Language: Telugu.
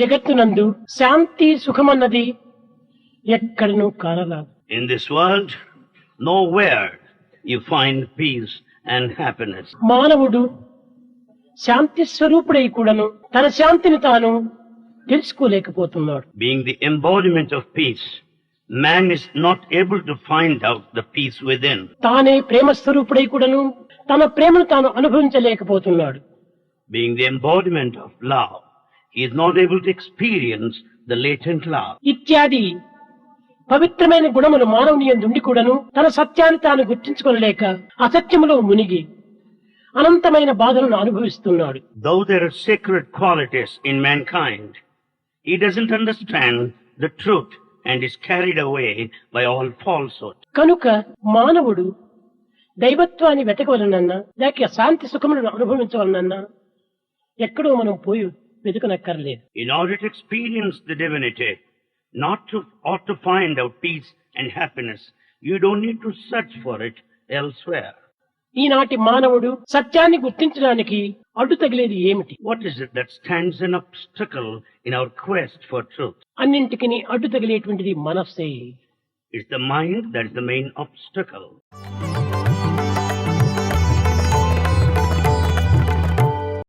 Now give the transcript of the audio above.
జగత్తునందు శాంతి సుఖమన్నది ఎక్కడనూ కానరాదు. In this world, nowhere you find peace and happiness. మానవుడు శాంతి స్వరూపుడై కూడాను తన శాంతిని తాను తెలుసుకోలేకపోతున్నాడు. Being the embodiment of peace, man is not able to find out the peace within. తానే ప్రేమ స్వరూపుడై కూడాను తన ప్రేమను తాను అనుభవించలేకపోతున్నాడు. Being the embodiment of love, he is not able to experience the latent love. ఇత్యాది పవిత్రమైన గుణములు మానవుని యందు ఉండి కూడాను తన సత్యాన్ని తాను గుర్తించుకోలేక అసత్యములో మునిగి అనంతమైన బాధలను అనుభవిస్తున్నాడు. Though there are sacred qualities in mankind, he doesn't understand the truth and is carried away by all falsehood. కనుక మానవుడు దైవత్వాన్ని వెతకవలనన్నా లేక శాంతి సుఖములను అనుభవించవలనన్నా ఎక్కడో మనం పోయి వెతకనక్కర్లేదు. In order to experience the divinity, ought to find out peace and happiness, you don't need to search for it elsewhere. ఈనాటి మానవుడు సత్యాన్ని గుర్తించడానికి అడ్డు తగిలేది ఏమిటి? What is it that stands an obstacle in our quest for truth? అన్నింటికి అడ్డు తగిలేటువంటిది మనస్సే. It's the mind that is the main obstacle.